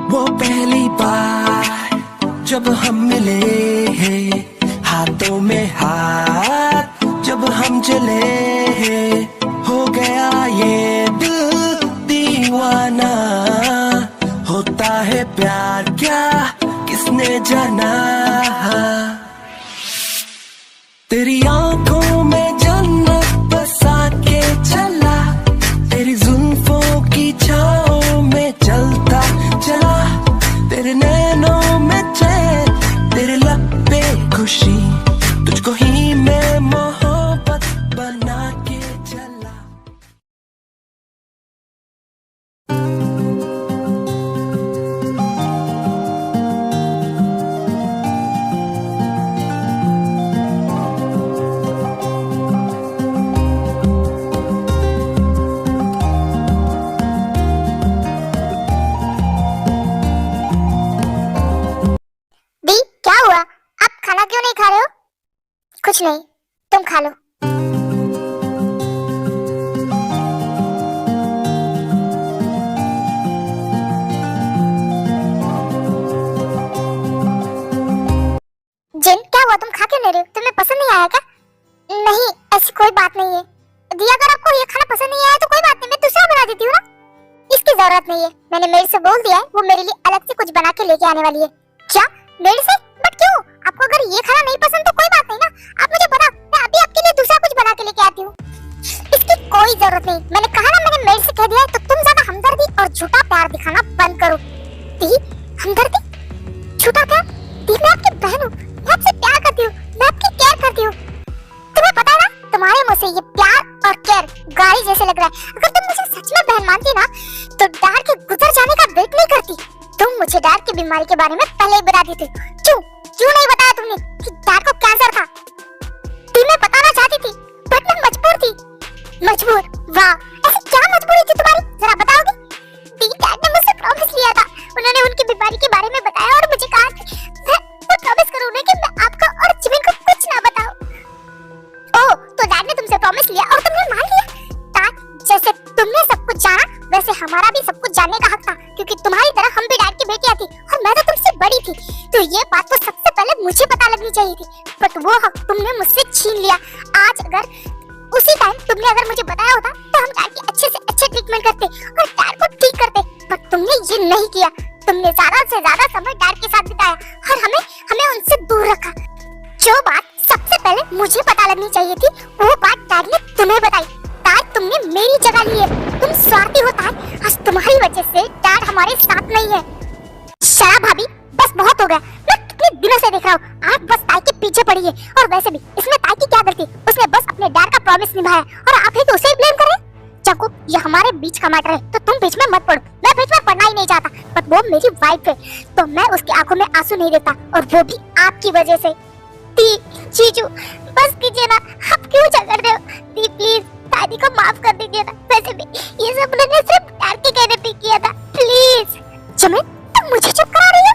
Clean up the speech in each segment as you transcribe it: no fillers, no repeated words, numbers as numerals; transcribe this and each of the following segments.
वो पहली बार जब हम मिले, हाथों में हाथ जब हम चले, हो गया ये दिल दीवाना। होता है प्यार क्या किसने जाना। तेरी आंखों में जन्नत बसा के चला, तेरी जुल्फों की छाओं में चलता चला। तेरे नैनों में चैन, तेरे लब पे खुशी, तुझको ही मैं मोहब्बत बना के चला। कुछ नहीं, तुम खा लो। जिन, क्या हुआ? तुम खा क्यों नहीं रहे हो? तुम्हें पसंद नहीं आया क्या? नहीं, ऐसी कोई बात नहीं है दी। अगर आपको ये खाना पसंद नहीं आया तो कोई बात नहीं, मैं दूसरा बना देती हूँ ना। इसकी जरूरत नहीं है, मैंने मेड से बोल दिया है, वो मेरे लिए अलग से कुछ बना के लेके आने वाली है। क्या? मेड से? बट क्यों? आपको अगर ये खाना नहीं पसंद तो कोई बात नहीं ना, आप मुझे बता, मैं अभी आपके लिए दूसरा कुछ बना के लेके आती हूँ। इसकी कोई जरूरत नहीं, मैंने कहा ना, मैंने मेड से कह दिया है। तो तुम ज्यादा हमदर्दी और झूठा प्यार दिखाना बंद करो। दी, हमदर्दी? झूठा प्यार? दी, मैं आपकी बहन हूँ, मैं आपसे प्यार करती हूँ, मैं आपकी केयर करती हूँ। तुम्हें पता है ना, तुम्हारे मुंह से ये प्यार और केयर गाली जैसे लग रहा है। अगर तुम मुझे सच में बहन मानती ना, तो डैड के गुजर जाने का वेट नहीं करती। तुम मुझे डैड की बीमारी के बारे में पहले ही बता देती। क्यों नहीं बताया तुमने कि डैड को कैंसर था? मैं बताना चाहती थी, बट मैं मजबूर थी। मजबूर? वाह, ऐसी क्या मजबूरी थी तुम्हारी, जरा बताओगी? डैड ने मुझसे प्रॉमिस लिया था, उन्होंने उनकी बीमारी के बारे में बताया और मुझे कहा कि मैं प्रॉमिस करूँ कि मैं आपको और जिमिन को कुछ ना बताऊं। ओह, तो डैड ने तुमसे प्रॉमिस लिया और तुमने मान लिया? डैड, जैसे तुमने सब कुछ जाना, वैसे हमारा भी सब कुछ जानने का हक था, क्योंकि तुम्हारी तरह हम भी डैड की बेटियां थी और मैं तो तुमसे बड़ी थी। तो ये बात तो सबसे पहले मुझे पता लगनी चाहिए थी, बट वो हक तुमने मुझसे छीन लिया। आज अगर उसी टाइम तुमने अगर मुझे बताया होता तो हम डैड की अच्छे से अच्छे ट्रीटमेंट करते और डैड को ठीक करते, पर तुमने ये नहीं किया। तुमने ज्यादा से ज्यादा समय डैड के साथ बिताया और हमें उनसे दूर रखा। जो बात सबसे पहले मुझे पता लगनी चाहिए थी, वो बात डैड ने तुम्हें बताई। डैड, तुमने मेरी जगह ली है, तुम स्वार्थी हो डैड। आज तुम्हारी वजह से डैड हमारे साथ नहीं है। शराब भाभी, बस बहुत हो गया। मैं कितने दिनों से देख रहा हूँ, आप बस ताई के पीछे पड़ी है। और वैसे भी इसमें ताई की क्या गलती? उसने बस अपने डैड का प्रॉमिस निभाया और आप ही तो उसे ही ब्लेम कर रहे हैं। चाकू, ये हमारे बीच का मैटर है, तो तुम बीच में मत पड़ो। मैं बीच में पड़ना ही नहीं चाहता, बट वो मेरी वाइफ है, तो मैं उसकी आंखों में आंसू नहीं देखता, और वो भी आपकी वजह से। दी, जीजू, बस कीजिए ना, आप क्यों झगड़ रहे हो? दी, प्लीज दादी को माफ कर दीजिए ना। वैसे भी ये सब मैंने सिर्फ डैड के कहने पे किया था, प्लीज। जिमिन, तुम मुझे चुप करा रही हो?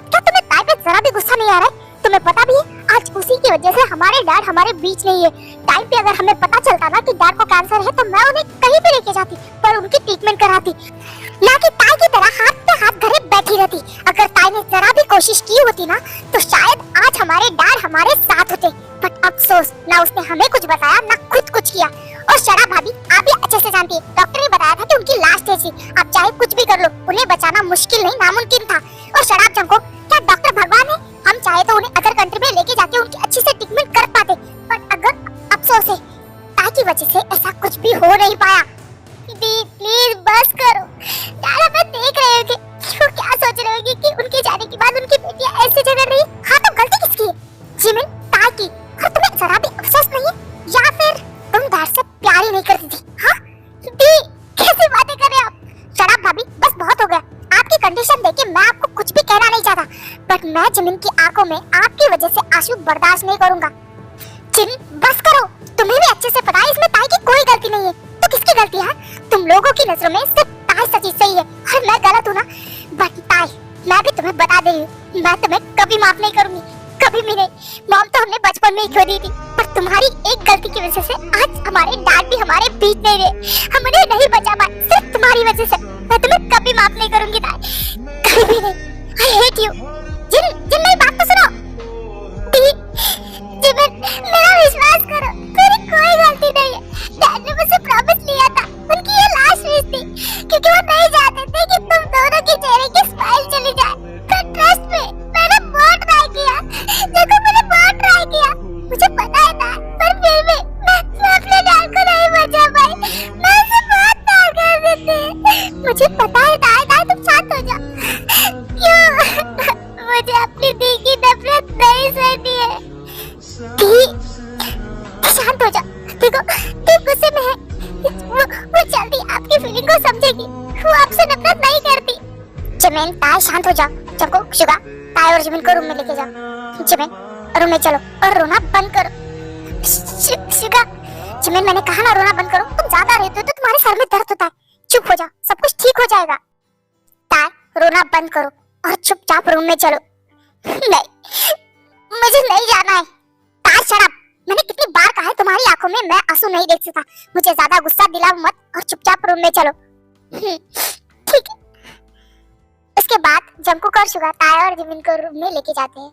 क्या तुम्हें ताई पे जरा भी गुस्सा नहीं आ रहा है? तुम्हें पता भी है, आज उसी की वजह से हमारे डैड हमारे बीच नहीं है। टाइम पे अगर हमें पता चलता ना कि डैड को कैंसर है, तो मैं उन्हें कहीं भी लेके जाती, पर उनकी ट्रीटमेंट कराती, ना कि ताई की तरह हाथ पे हाथ धरे बैठी रहती। अगर ताई ने जरा भी कोशिश की होती ना, तो शायद आज हमारे डैड हमारे साथ होते, बट अफसोस, ना उसने हमें कुछ बताया, ना खुद कुछ किया। और शराब भाभी, आप भी अच्छे से जानती है, डॉक्टर ने बताया था कि उनकी लास्ट स्टेज थी। आप चाहे कुछ भी कर लो, उन्हें बचाना मुश्किल नहीं, नामुमकिन था। और शराब जंको, क्या डॉक्टर भगवान है? हम चाहे तो उन्हें अदर कंट्री में लेके जाके उनकी अच्छी से ट्रीटमेंट कर पाते, पर अगर अफसोस है, ताई की वजह से ऐसा कुछ भी हो नहीं पाया। दी, प्लीज बस करो। यार, मैं देख रहे हो कि वो क्या सोच रहे होगी कि उनके जाने के बाद उनकी बेटियां ऐसे झगड़ रही। हाँ, तो गलती किसकी है? जिमिन, ताई की। और तुम्हें जरा भी अफसोस नहीं है, या फिर तुम डैड से प्यार ही नहीं करती थी? हाँ दी, कैसी बातें कर रहे हो आप? शराब भाभी, बस बहुत हो गया। आपकी कंडीशन देख के मैं आपको कुछ भी कहना नहीं चाहता, बट मैं जिमिन की आंखों में आपकी वजह से आंसू बर्दाश्त नहीं करूंगा। जिमिन, बस करो, तुम्हें भी अच्छे से पता है इसमें ताई की कोई गलती नहीं है, तो किसकी गलती है? तुम लोगों की नजरों में सिर्फ ताई सच्ची सही है और मैं गलत हूँ ना। बट ताई, मैं भी तुम्हें बता दे रही हूँ, मैं तुम्हें कभी माफ नहीं करूंगी, कभी भी नहीं। मॉम तो हमने बचपन में ही खो दी थी, पर तुम्हारी एक गलती की वजह से आज हमारे डैड भी हमारे बीच नहीं रहे, हम उन्हें नहीं बचा पाए, सिर्फ तुम्हारी वजह से। मैं तुम्हें कभी माफ नहीं करूंगी ताई, कभी भी नहीं। जिमिन ताई शांत हो जाओ। जंकुक शुगा ताई और जिमिन को रूम में लेके जाओ। जिमिन रूम में चलो और रोना बंद करो। शुगा जिमिन मैंने कहा ना रोना बंद करो। तुम ज्यादा रहते हो तो तुम्हारे सर में दर्द होता है। चुप हो जाओ, सब कुछ ठीक हो जाएगा। ताई रोना बंद करो और चुपचाप रूम में चलो। नहीं, मुझे नहीं जाना है। ताई शट अप। मैंने कितनी बार कहा है तुम्हारी आंखों में मैं आंसू नहीं देख सकता। मुझे ज्यादा गुस्सा दिलाओ मत और चुपचाप रूम में चलो। ठीक है। उसके बाद जंकुक और शुगा ताई और जिमिन को रूम में लेके जाते हैं।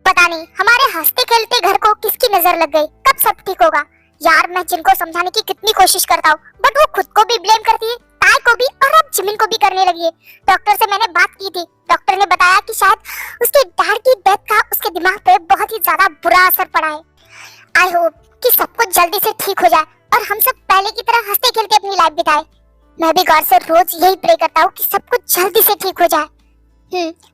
पता नहीं हमारे हंसते खेलते घर को किसकी नजर लग गई। कब सब ठीक होगा यार। मैं जिनको समझाने की कितनी कोशिश करता हूँ बट वो खुद को भी ब्लेम करती है, ताई को भी और अब जिमिन को भी करने लगी है। डॉक्टर से मैंने बात की थी। डॉक्टर ने बताया कि शायद उसके डैड की डेथ का उसके दिमाग पे बहुत ही ज्यादा बुरा असर पड़ा है। आई होप कि सब कुछ जल्दी से ठीक हो जाए और हम सब पहले की तरह हंसते खेलते अपनी लाइफ बिताए। मैं भी गॉड से रोज यही प्रे करता हूँ कि सब कुछ जल्दी से ठीक हो जाए।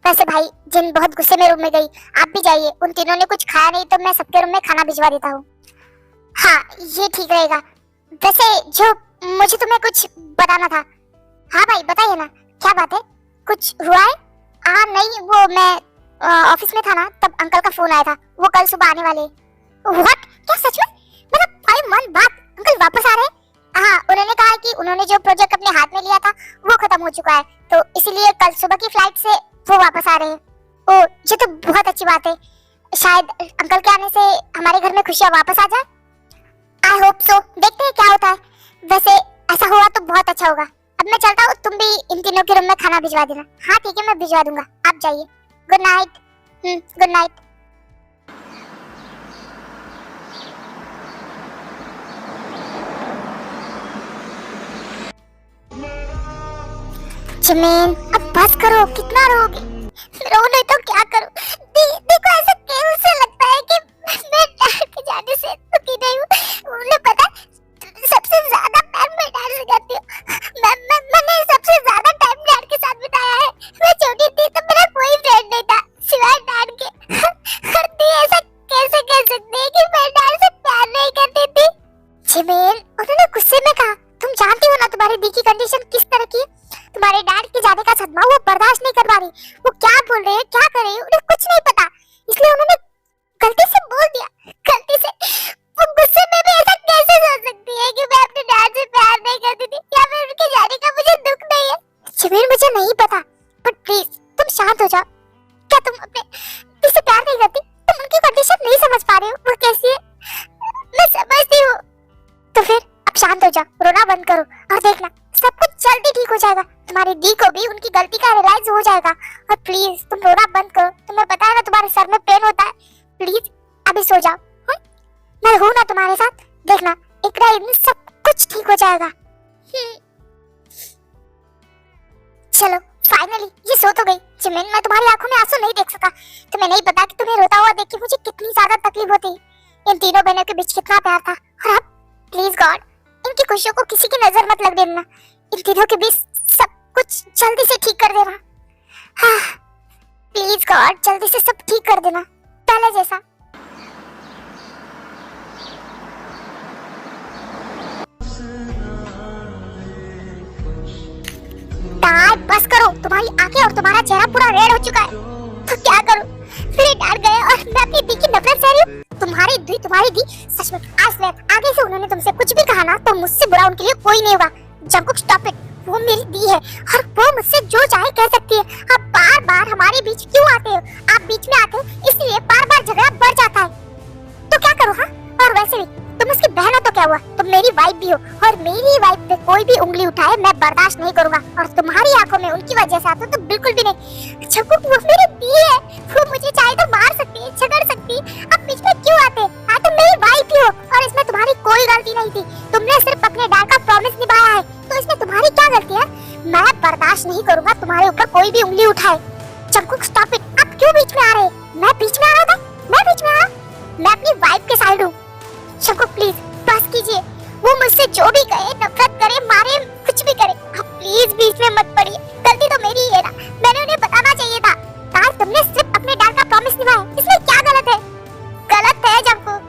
वैसे भाई जिन बहुत गुस्से में रूम में गई, आप भी जाइए। उन तीनों ने कुछ खाया नहीं तो मैं सबके रूम में खाना भिजवा देता हूँ। हाँ ये ठीक रहेगा। वैसे जो मुझे तुम्हें कुछ बताना था। हाँ भाई बताइए ना, क्या बात है? कुछ हुआ है? नहीं वो मैं ऑफिस में था ना तब अंकल का फोन आया था। वो कल सुबह आने वाले। व्हाट? क्या सच में? मतलब 5 मंथ बाद अंकल वापस आ रहे हैं? हाँ उन्होंने कहा कि उन्होंने जो प्रोजेक्ट अपने हाथ में लिया था वो खत्म हो चुका है तो इसीलिए कल सुबह की फ्लाइट से वो वापस आ रहे हैं। ओह ये तो बहुत अच्छी बात है। शायद अंकल के आने से हमारे घर में खुशियाँ वापस आ जाए। I hope so. देखते हैं क्या होता है। वैसे ऐसा हुआ तो बहुत अच्छा होगा। अब मैं चलता हूँ, तुम भी इन तीनों के रूम में खाना भिजवा देना। हाँ ठीक है मैं भिजवा दूंगा, आप जाइए। Good night. Good night. Jimin अब बस करो, कितना रोगे? रो नहीं तो क्या करूं? देखो ऐसा कैसे लगता है कि मैं डैड के जाने से दुखी नहीं हूँ। उन्हें पता है सबसे ज्यादा प्यार मैं डैड से करती हूँ। मैंने सबसे ज्यादा टाइम डैड के साथ बिताया है। मैं छोटी थी तो मेरा कोई फ्रेंड नहीं था सिवाय डैड के। और दी ऐसा कैसे कह सकती है कि मैं डैड से प्यार नहीं करती थी? जिमिन उन्होंने गुस्से में कहा। तुम जानती हो ना तुम्हारी दी की कंडीशन किस तरह की है। तुम्हारे डैड के जाने का सदमा वो बर्दाश्त नहीं कर पा रही। वो क्या बोल रहे हैं क्या कर रहे हैं उन्हें कुछ नहीं पता, इसलिए उन्होंने गलती से बोल दिया। गलती से। वो गुस्से में भी ऐसा कैसे सोच सकती है कि मैं अपने डैड से प्यार नहीं करती थी या फिर उनके जाने का मुझे दुख नहीं है? जिमिन मुझे नहीं पता बट प्लीज तुम शांत हो जाओ। क्या तुम अपने दी से प्यार नहीं करती? तुम उनकी कंडीशन नहीं समझ पा रहे हो वो कैसी है। मैं समझती हूँ। तो फिर अब शांत हो जाओ, रोना बंद करो और देखना सब कुछ जल्दी ठीक हो जाएगा। तुम्हारी दी को भी उनकी गलती का रियलाइज हो जाएगा। और प्लीज तुम रोना बंद करो। तुम्हें पता है ना तुम्हारे सर में पेन होता है। प्लीज अभी सो जाओ। मैं हूं ना तुम्हारे साथ। देखना एक ना एक दिन सब कुछ ठीक हो जाएगा। चलो फाइनली ये सो तो गई। जिमिन मैं तुम्हारी आंखों में आंसू नहीं देख सका। तुम्हें नहीं पता कि तुम्हें रोता हुआ देख के मुझे कितनी ज्यादा तकलीफ होती। इन तीनों बहनों के बीच कितना प्यार था। और अब प्लीज गॉड इनकी खुशियों को किसी की नजर मत लग देना। इन तीनों के बीच सब कुछ जल्दी से ठीक कर देना। हाँ प्लीज गॉड जल्दी से सब ठीक कर देना पहले जैसा। ताई बस करो, तुम्हारी आंखें और तुम्हारा चेहरा पूरा रेड हो चुका है। तो क्या करूं? मेरे डर गए और मैं अपनी दी की नफरत सह रही हूँ। तुम्हारी दी सच में आज आगे से उन्होंने तुमसे कुछ भी कहा ना तो मुझसे बुरा उनके लिए कोई नहीं होगा। Jungkook stop it. वो मेरी दी है और वो मुझसे जो चाहे कह सकती है। आप बार बार हमारे बीच क्यों आते हो? आप बीच में आते हो इसलिए बार बार झगड़ा बढ़ जाता है। तो क्या करूँ? हाँ और वैसे भी तुम उसकी बहन हो तो क्या हुआ, तुम मेरी वाइफ भी हो और मेरी वाइफ पे कोई भी उंगली उठाए मैं बर्दाश्त नहीं करूंगा। और तुम्हारी आंखों में उनकी वजह से आते हो तो बिल्कुल भी नहीं। जंकुक वो मेरी दी है, वो मुझे चाहे तो मार सकती है, झगड़ सकती है। आप बीच में क्यों आते? आप तो मेरी वाइफ ही हो और इसमें तुम्हारी कोई गलती नहीं थी। तुमने सिर्फ अपने डैड का प्रॉमिस निभाया है तो इसमें तुम्हारी क्या गलती है? मैं बर्दाश्त नहीं करूंगा तुम्हारे ऊपर कोई भी उंगली उठाए। Jungkook stop it. आप क्यों बीच में आ रहे हैं? मैं बीच में आ रहा था? मैं बीच में आ रहा? मैं अपनी वाइफ के साइड हूँ। जंकुक प्लीज बस कीजिए। वो मुझसे जो भी कहे, नफरत करे, मारे, कुछ भी करे, आप प्लीज बीच में मत पड़िए। गलती तो मेरी ही है ना, मैंने उन्हें बताना चाहिए था। तार तुमने सिर्फ अपने डैड का प्रॉमिस निभाया, इसमें क्या गलत है? गलत है जंकुक।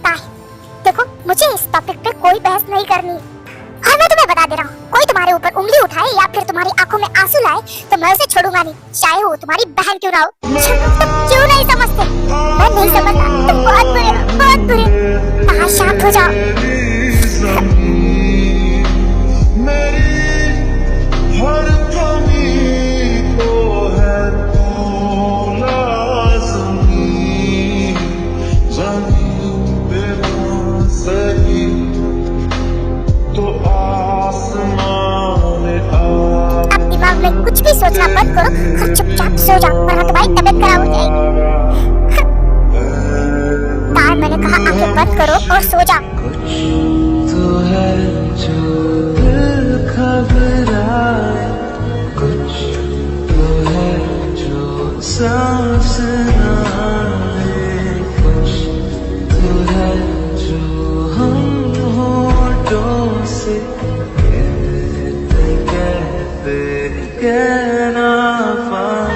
ताई देखो मुझे इस टॉपिक पे कोई बहस नहीं करनी और मैं तुम्हें बता दे रहा हूँ, कोई तुम्हारे ऊपर उंगली उठाए या फिर तुम्हारी आंखों में आंसू लाए तो मैं उसे छोड़ूंगा नहीं, चाहे हो तुम्हारी बहन क्यों ना हो। तुम क्यों नहीं समझते? मैं नहीं समझता, तुम बहुत बुरे हो, बहुत बुरे। हाँ, शांत हो जाओ। हर कमी को है तू लाज़मी, ज़मीन पे ना सही तो आसमान में आप दिमाग में कुछ भी सोचना बंद करो और चुपचाप सो जाओ, वरना तुम्हारी तबीयत खराब हो जाएगी। तार, मैंने कहा आंखें बंद करो और सो जाओ। तो है जो दिल घबराए, कुछ तो है जो सांस ना ले, कुछ तो है जो हम होठों से कहते कहते कह ना पाए।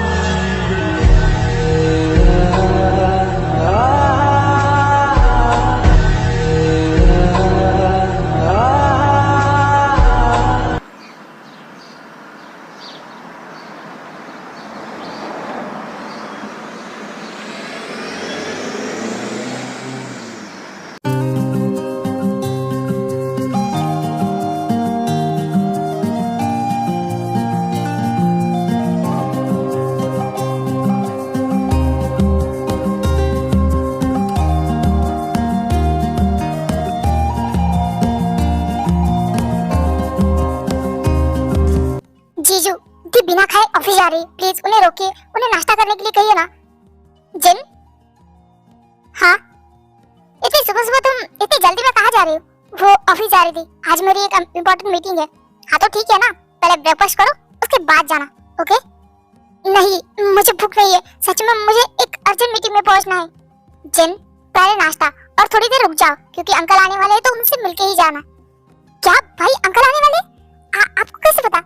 जीजू, दी बिना खाए ऑफिस जा रही, प्लीज उन्हें रोकिए, उन्हें नाश्ता करने के लिए कहिए ना। जिन? हाँ, इतनी सुबह सुबह तुम इतनी जल्दी में कहाँ जा रही हो? वो ऑफिस जा रही थी, आज मेरी एक इम्पोर्टेंट मीटिंग है। हाँ तो ठीक है ना, पहले ब्रेकफास्ट करो, उसके बाद जाना, ओके? नहीं, मुझे भूख नहीं है, सच में मुझे एक अर्जेंट मीटिंग में पहुंचना है। जिन, पहले नाश्ता और थोड़ी देर रुक जाओ, क्योंकि अंकल आने वाले हैं तो उनसे मिलके ही जाना। क्या भाई, अंकल आने वाले? आपको कैसे पता?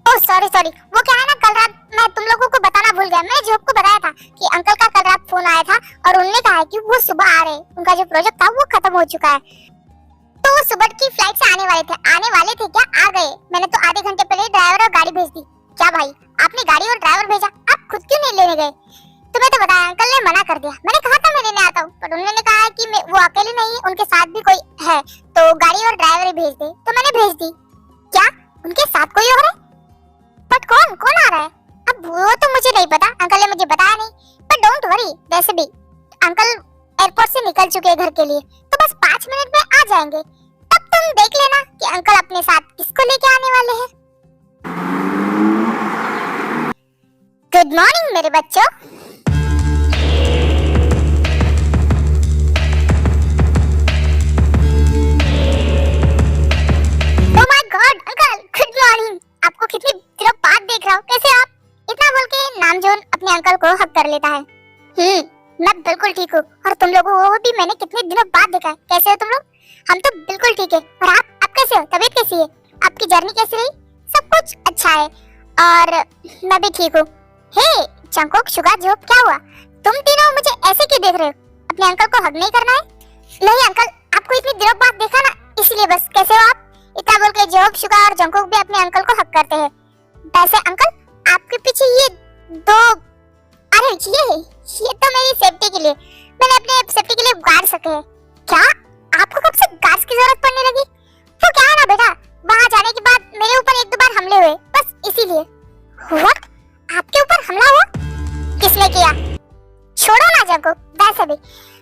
ओह सॉरी, वो क्या है ना, कल रात मैं तुम लोगों को बताना भूल गया। मैंने जॉब को बताया था कि अंकल का कल रात फोन आया था और उन्होंने कहा कि वो सुबह आ रहे हैं, उनका जो प्रोजेक्ट था वो खत्म हो चुका है, तो वो सुबह की फ्लाइट से आने वाले थे। क्या आ गए? मैंने तो आधे घंटे पहले ड्राइवर और गाड़ी भेज दी। क्या भाई, आपने गाड़ी और ड्राइवर भेजा, आप खुद क्यों नहीं लेने गए? तुम्हें तो बताया, अंकल ने मना कर दिया। मैंने कहा था मैं लेने आता हूँ, पर उन्होंने कहा कि वो अकेले नहीं, उनके साथ भी कोई है, तो गाड़ी और ड्राइवर ही भेज दे, तो मैंने भेज दी। क्या उनके साथ कोई और है? बट कौन आ रहा है? अब वो तो मुझे नहीं पता, अंकल ने मुझे बताया नहीं, बट डोंट वरी, वैसे भी अंकल एयरपोर्ट से निकल चुके हैं घर के लिए, तो बस 5 मिनट में आ जाएंगे। तब तुम देख लेना कि अंकल अपने साथ किसको लेके आने वाले हैं। गुड मॉर्निंग मेरे बच्चों। Oh my God uncle, good morning. आपको कितनी दिनों बाद देख रहा हूँ, कैसे आप? इतना बोल के नामजोन अपने अंकल को हक कर लेता है। मैं बिल्कुल ठीक हूँ, और तुम लोगों को भी मैंने कितने दिनों बाद देखा है। कैसे हो तुम लोग? हम तो बिल्कुल ठीक है। और आप कैसे हो? तबीयत कैसी है? आपकी जर्नी कैसी रही? सब कुछ अच्छा है, और मैं भी ठीक हूँ। हे चंकोक, शुगा, जोब, क्या हुआ? तुम तीनों मुझे ऐसे क्यों देख रहे हो? अपने अंकल को हक नहीं करना है? नहीं अंकल, आपको इतनी दिनों बाद देखा ना, इसलिए बस। कैसे हो आप? इतना बोल के जोब, शुगा और जंकोक भी अपने अंकल को हक करते हैं। वैसे अंकल, आपके पीछे ये दो, अरे ये तो मेरी सेफ्टी के लिए, मैंने अपने सेफ्टी के लिए गार्ड्स रखे हैं। क्या आपको कब से गार्ड्स की जरूरत पड़ने लगी? वो क्या है ना बेटा, वहाँ जाने के बाद मेरे ऊपर 1-2 बार हमले हुए, बस इसीलिए। व्हाट? आपके ऊपर हमला हुआ? किसने किया? छोड़ो ना जंकोक, वैसे भी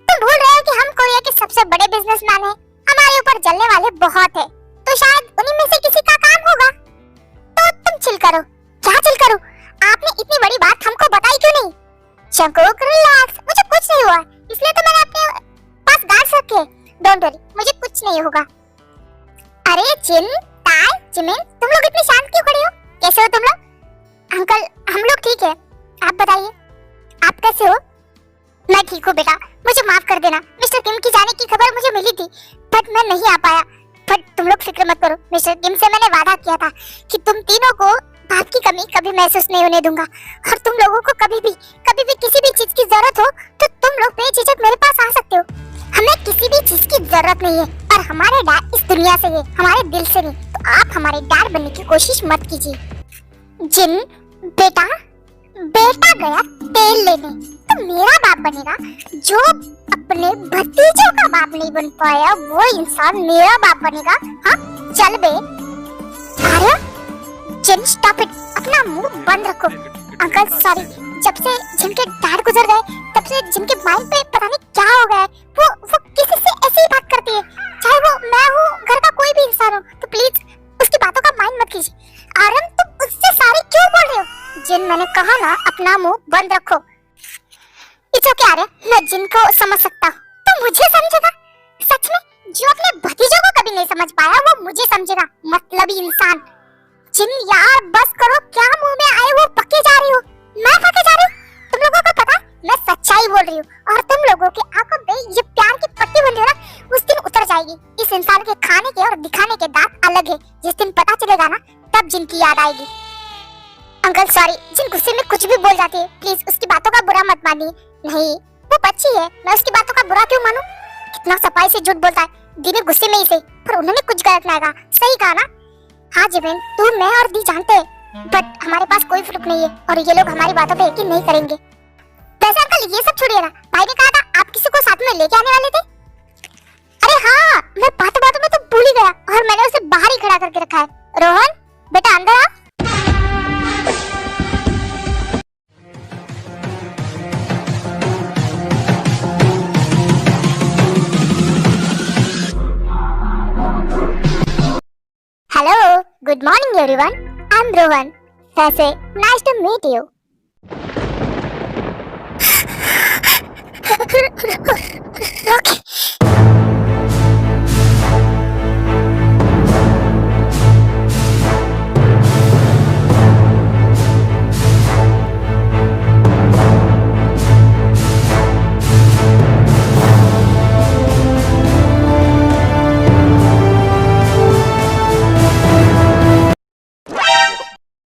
तुम भूल रहे हो कि हम कोरिया के सबसे बड़े बिजनेसमैन हैं, हमारे ऊपर जलने वाले बहुत हैं, तो शायद उन्हीं में से किसी का काम होगा। तो तुम चिल करो। क्या चिल करूं? आपने इतनी बड़ी बात हमको बताई क्यों नहीं? जंकोक रिलैक्स, मुझे कुछ नहीं हुआ, इसलिए तो मैंने अपने पास गार्ड्स रखे। डोंट वरी, मुझे कुछ नहीं होगा। अरे जिन, ताई, जिमिन, तुम लोग इतने शांत क्यों खड़े हो? कैसे हो तुम लोग? अंकल, हम लोग ठीक है, आप बताइए, आप कैसे हो? मैं ठीक हूँ बेटा, मुझे माफ कर देना। मिस्टर किम की जाने की खबर मुझे मिली थी, बट मैं नहीं आ पाया। बट तुम लोग फिक्र मत करो, मिस्टर किम से मैंने वादा किया था कि तुम तीनों को बात की कमी कभी महसूस नहीं होने दूंगा, और तुम लोगों को कभी भी किसी भी चीज की जरूरत हो तो तुम लोग बेझिझक मेरे पास आ सकते हो। हमें किसी भी चीज की जरूरत नहीं है, और हमारे डैड इस दुनिया से है, हमारे दिल से नहीं, तो आप हमारे डैड बनने की कोशिश मत कीजिए। जिन, बेटा बेटा गया तेल लेने तो मेरा बाप बनेगा? जो अपने भतीजों का बाप नहीं बन पाया वो इंसान मेरा बाप बनेगा? हाँ चल बे। अरे जिन स्टॉप इट, अपना मुंह बंद रखो। अंकल सॉरी, जब से जिनके डैड गुजर गए तब से जिनके माइंड पे पता नहीं क्या हो गया है। वो किसी से ऐसी ही बात करती है, चाहे वो मैं हूँ, घर का कोई भी इंसान हो। तो प्लीज उसकी बातों का माइंड मत कीजिए। आरम तुम उससे सारी क्यों बोल रहे हो? जिन मैंने कहा ना अपना मुंह बंद रखो। इट्स ओके आर्य, मैं जिनको समझ सकता हूँ तो मुझे समझेगा। सच में जो अपने भतीजों को कभी नहीं समझ पाया वो मुझे समझेगा, मतलबी इंसान। जिन यार बस करो, क्या मुंह में आए वो पके जा रही हो। मैं पके जा रही हूँ? तुम लोगों को पता मैं सच्चाई बोल रही हूँ और तुम लोगों की आंखों पे ये प्यार की पट्टी बंधी है ना, उस दिन उतर जाएगी। इस इंसान के खाने के और दिखाने के दांत अलग है। जिस दिन पता चलेगा ना तब जिनकी याद आएगी। अंकल सॉरी, जिन गुस्से में कुछ भी बोल जाती है, प्लीज उसकी बातों का बुरा मत मानिए। नहीं वो बच्ची है, मैं उसकी बातों का बुरा क्यों मानूं? कितना सफाई से झूठ बोलता है, दीदी गुस्से में ही से, पर उन्होंने कुछ गलत नहीं कहा, सही कहा ना? हाँ जिबिन, तू मैं और दी जानते हैं, बट हमारे पास कोई प्रूफ नहीं है और ये लोग हमारी बातों पे यकीन नहीं करेंगे। वैसे अंकल ये सब छोड़िए ना, भाई ने कहा था आप किसी को साथ में लेके आने वाले थे। अरे हाँ, मैं बातों बातों में तो भूल ही गया और मैंने उसे बाहर ही खड़ा करके रखा है। रोहन बेटा अंदर आ। Hello, good morning everyone. I'm Rohan. That's it. Nice to meet you. Rocky,